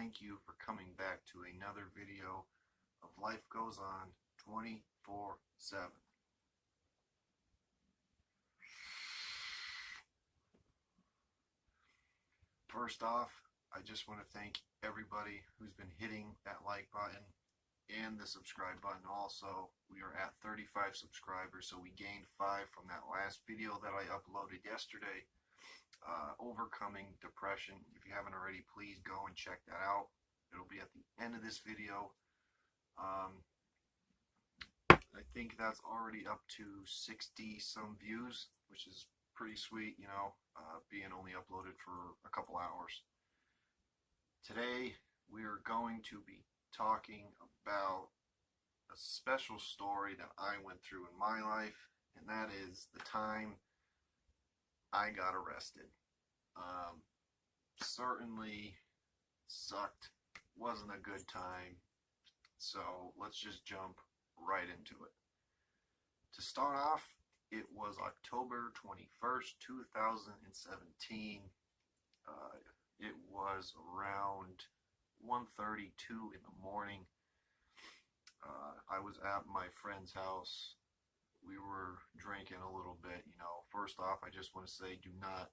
thank you for coming back to another video of Life Goes On 24/7. First off, I just want to thank everybody who's been hitting that like button and the subscribe button also. We are at 35 subscribers, so we gained 5 from that last video that I uploaded yesterday. Overcoming depression. If you haven't already, please go and check that out. It'll be at the end of this video. I think that's already up to 60 some views, which is pretty sweet, you know, being only uploaded for a couple hours. Today we are going to be talking about a special story that I went through in my life, and that is the time I got arrested. Certainly sucked, wasn't a good time, so let's just jump right into it. To start off, it was October 21st, 2017. It was around 1:32 in the morning. I was at my friend's house. We were drinking a little bit, you know. First off, I just want to say, do not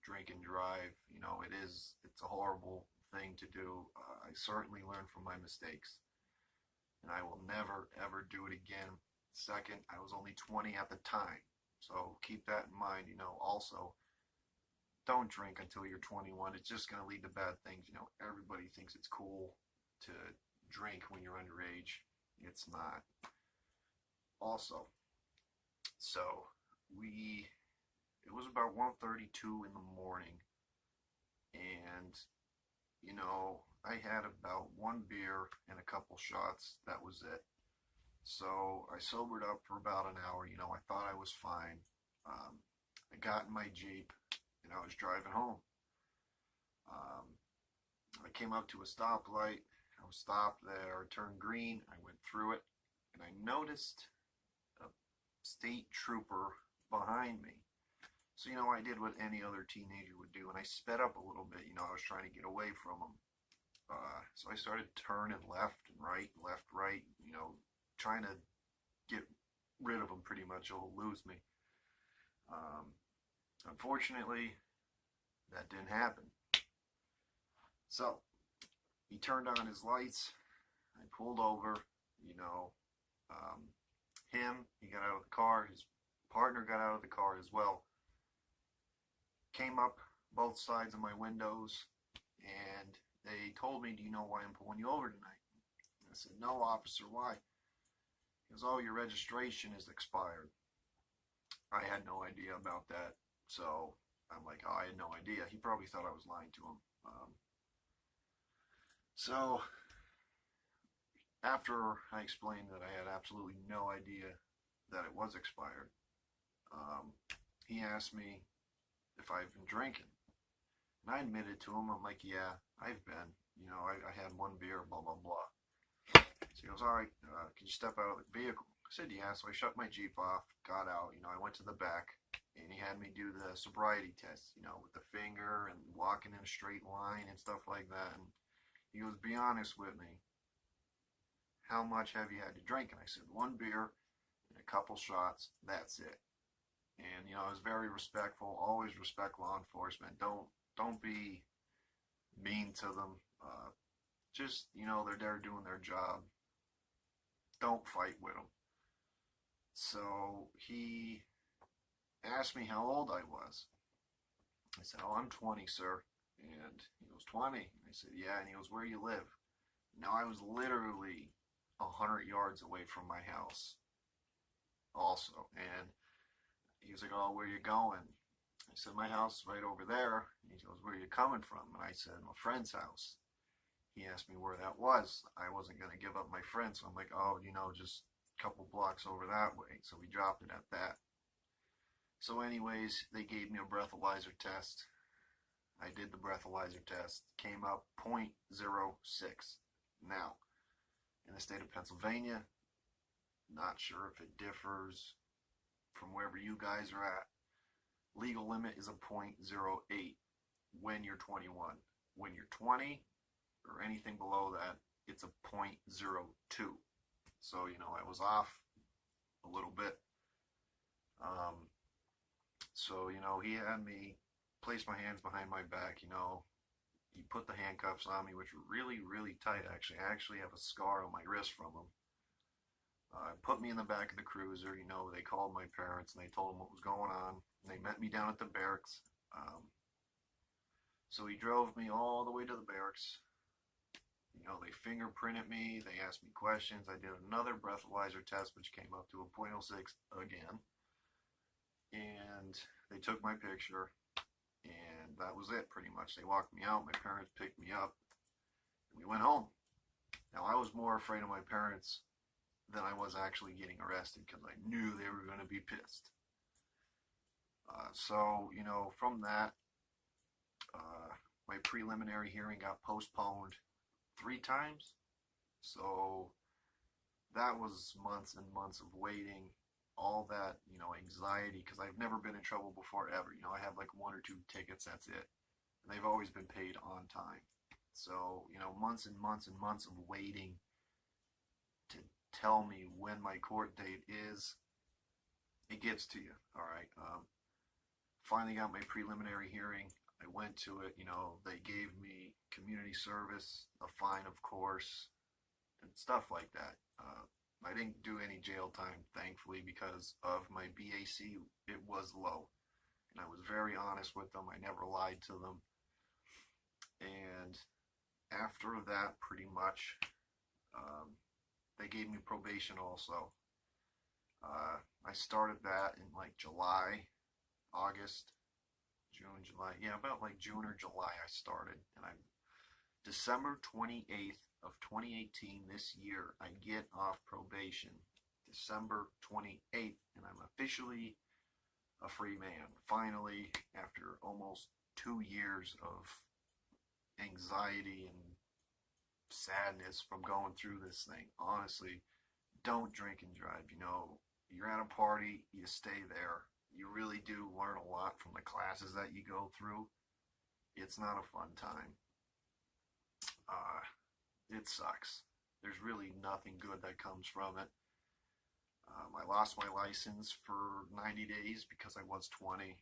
drink and drive. You know, it's a horrible thing to do. I certainly learned from my mistakes, and I will never ever do it again. Second, I was only 20 at the time, so keep that in mind. You know, also, don't drink until you're 21. It's just going to lead to bad things. You know, everybody thinks it's cool to drink when you're underage. It's not. Also, so it was about 1:32 in the morning, and you know, I had about 1 beer and a couple shots. That was it. So I sobered up for about an hour. You know, I thought I was fine. I got in my Jeep and I was driving home. I came up to a stoplight. I was stopped there. It turned green. I went through it, and I noticed a state trooper behind me. So, you know, I did what any other teenager would do, and I sped up a little bit. You know, I was trying to get away from him. So I started turning left and right, you know, trying to get rid of him pretty much. He'll lose me. Unfortunately, that didn't happen. So he turned on his lights. I pulled over, you know. He got out of the car. His partner got out of the car as well. Came up both sides of my windows, and they told me, "Do you know why I'm pulling you over tonight?" I said, "No, officer, why?" He goes, "Oh, your registration is expired." I had no idea about that, so I'm like, "Oh, I had no idea." He probably thought I was lying to him. So after I explained that I had absolutely no idea that it was expired, he asked me if I've been drinking. And I admitted to him, I'm like, "Yeah, I've been. You know, I had 1 beer, blah, blah, blah." So he goes, "All right, can you step out of the vehicle?" I said, "Yeah." So I shut my Jeep off, got out, you know, I went to the back, and he had me do the sobriety test, you know, with the finger and walking in a straight line and stuff like that. And he goes, "Be honest with me. How much have you had to drink?" And I said, 1 beer and a couple shots, that's it. And, you know, I was very respectful, always respect law enforcement. Don't be mean to them. Just, you know, they're there doing their job. Don't fight with them. So he asked me how old I was. I said, "Oh, I'm 20, sir." And he goes, "20? I said, "Yeah." And he goes, "Where you live?" Now, I was literally 100 yards away from my house also. And he was like, "Oh, where you going?" I said, "My house is right over there." And he goes, "Where are you coming from?" And I said, "My friend's house." He asked me where that was. I wasn't going to give up my friend, so I'm like, "Oh, you know, just a couple blocks over that way." So we dropped it at that. So anyways, they gave me a breathalyzer test. I did the breathalyzer test. Came up 0.06. Now, in the state of Pennsylvania, not sure if it differs from wherever you guys are at. Legal limit is a 0.08 when you're 21. When you're 20, or anything below that, it's a .02. So, you know, I was off a little bit. So, you know, he had me place my hands behind my back, you know. He put the handcuffs on me, which were really, really tight, actually. I actually have a scar on my wrist from them. Put me in the back of the cruiser, you know. They called my parents and they told them what was going on. And they met me down at the barracks. So he drove me all the way to the barracks. You know, they fingerprinted me. They asked me questions. I did another breathalyzer test, which came up to a .06 again. And they took my picture. And that was it, pretty much. They walked me out. My parents picked me up. And we went home. Now, I was more afraid of my parents than I was actually getting arrested because I knew they were going to be pissed. So, you know, from that, my preliminary hearing got postponed 3 times. So that was months and months of waiting. All that, you know, anxiety, because I've never been in trouble before, ever. You know, I have like 1 or 2 tickets, that's it. And they've always been paid on time. So, you know, months and months and months of waiting to tell me when my court date is, it gets to you, all right? Finally got my preliminary hearing. I went to it, you know, they gave me community service, a fine, of course, and stuff like that. I didn't do any jail time, thankfully, because of my BAC. It was low. And I was very honest with them. I never lied to them. And after that, pretty much, they gave me probation also. I started that in like July, August, June, July. Yeah, about like June or July I started. And I'm December 28th of 2018, this year, I get off probation. December 28th, and I'm officially a free man. Finally, after almost 2 years of anxiety and sadness from going through this thing. Honestly, don't drink and drive. You know, you're at a party, you stay there. You really do learn a lot from the classes that you go through. It's not a fun time. It sucks. There's really nothing good that comes from it. I lost my license for 90 days because I was 20.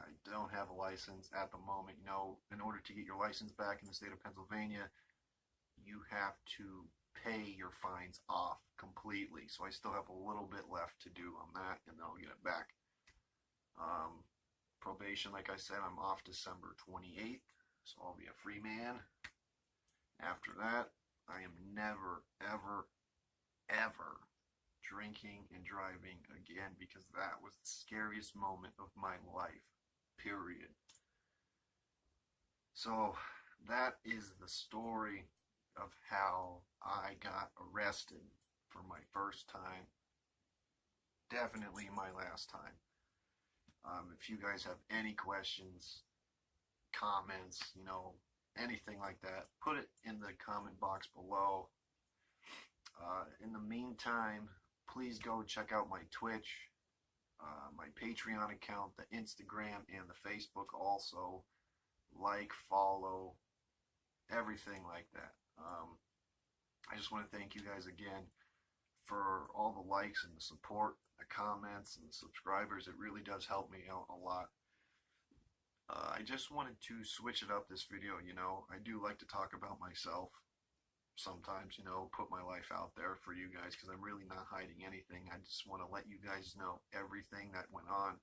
I don't have a license at the moment. You know, in order to get your license back in the state of Pennsylvania, you have to pay your fines off completely. So I still have a little bit left to do on that, and then I'll get it back. Probation, like I said, I'm off December 28th, so I'll be a free man. After that, I am never, ever, ever drinking and driving again, because that was the scariest moment of my life, period. So that is the story of how I got arrested for my first time, definitely my last time. If you guys have any questions, comments, you know, anything like that, put it in the comment box below. In the meantime, please go check out my Twitch, my Patreon account, the Instagram, and the Facebook also. Like, follow, everything like that. I just want to thank you guys again for all the likes and the support, the comments, and the subscribers. It really does help me out a lot. I just wanted to switch it up this video, you know. I do like to talk about myself sometimes, you know, put my life out there for you guys, because I'm really not hiding anything. I just want to let you guys know everything that went on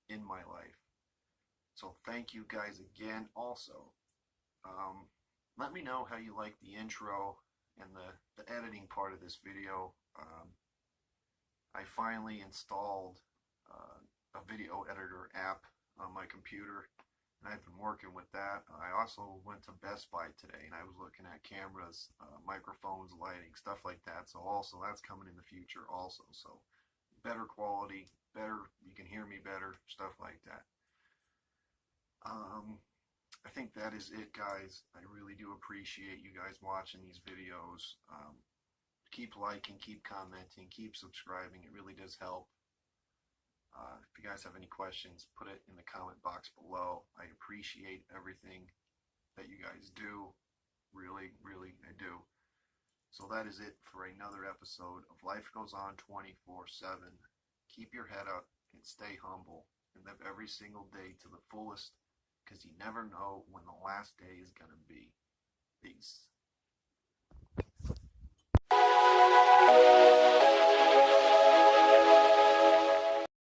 in my life. So thank you guys again. Also, let me know how you like the intro and the editing part of this video. I finally installed a video editor app on my computer, and I've been working with that. I also went to Best Buy today, and I was looking at cameras, microphones, lighting, stuff like that. So also that's coming in the future also. So better quality, better, you can hear me better, stuff like that. I think that is it, guys. I really do appreciate you guys watching these videos. Keep liking, keep commenting, keep subscribing. It really does help. If you guys have any questions, put it in the comment box below. I appreciate everything that you guys do. Really, really, I do. So that is it for another episode of Life Goes On 24/7. Keep your head up and stay humble and live every single day to the fullest because you never know when the last day is going to be. Peace.